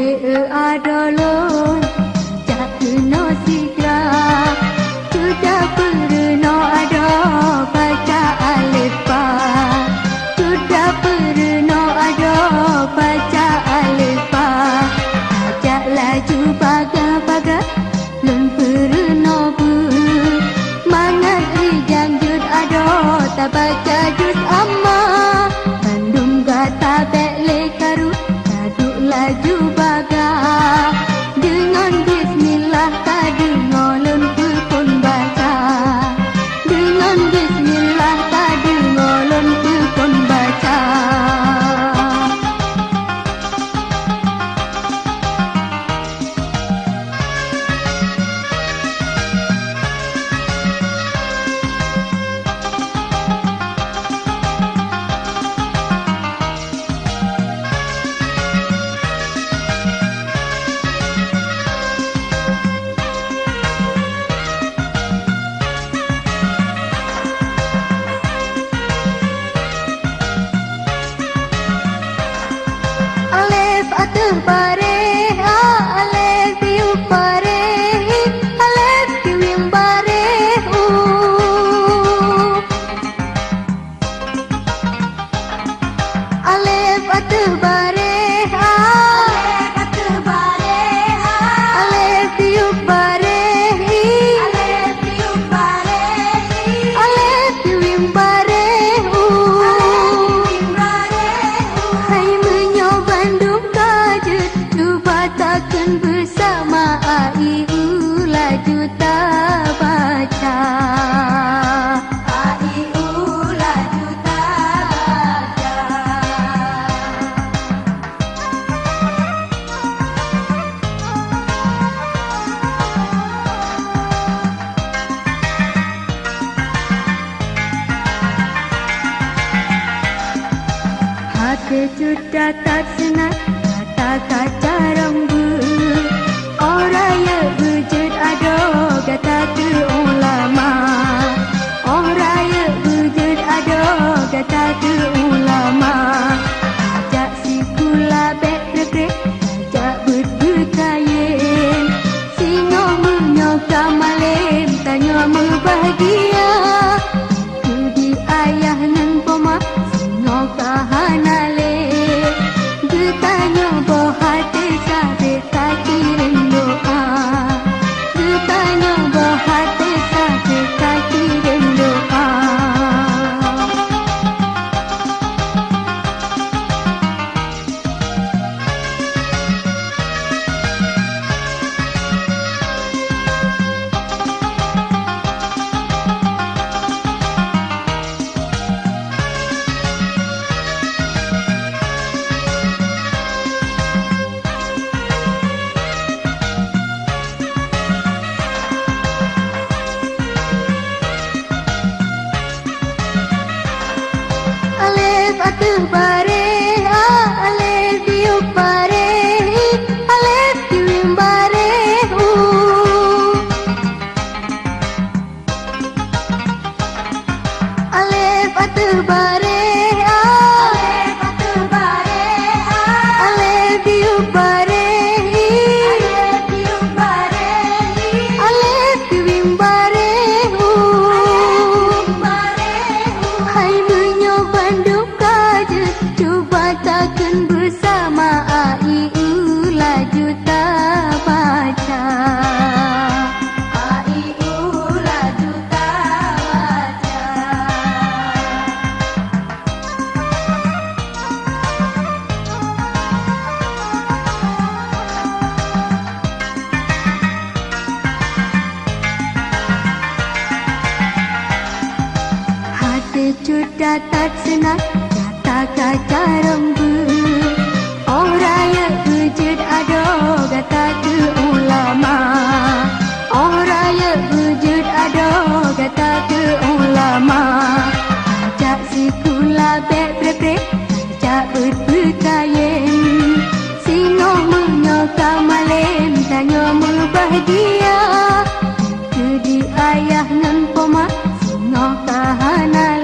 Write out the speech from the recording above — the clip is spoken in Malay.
adolon no sidra sudah pernah ada baca alif ba sudah pernah ada baca alif ba ajak laju baga-baga lun pernah bu mangat rijang jud ada tak baca jud amma bandung gata bele karu aduk laju baga dengan bismillah tadi ngolun pun baca dengan bismillah tadi ngolun pun baca bare alef yu bare alef yu bare alef bare alef bare alef yu bare alef yu bare alef yu bare hai menyoba takkan bersama AIU laju tak baca AIU laju tak baca hati sudah tak senang kata-kata rambut orang yang wujud ada kata ke ulama orang yang wujud ada kata ke ulama ajak si kula bek rekrek ajak berkayen singo menyoka malam tanya bahagia di ayah nang poma singo kahanale tanya boh hati sahabat kakirin doa tanya boh hati sahabat kakirin doa bare alef yu bare alef yu bare alef bare alef bare alef yu bare alef yu bare alef yu bare hai menyoba cuba takkan bersama AIU laju tak baca AIU laju tak baca hati sudah tak senang kata rambut orang yang wujud ada kata ke ulama orang yang wujud ada kata ke ulama ajak si kula bek brek ajak berkayen singo menyoka malam tanya bahagia di ayah nan poma singo kahanal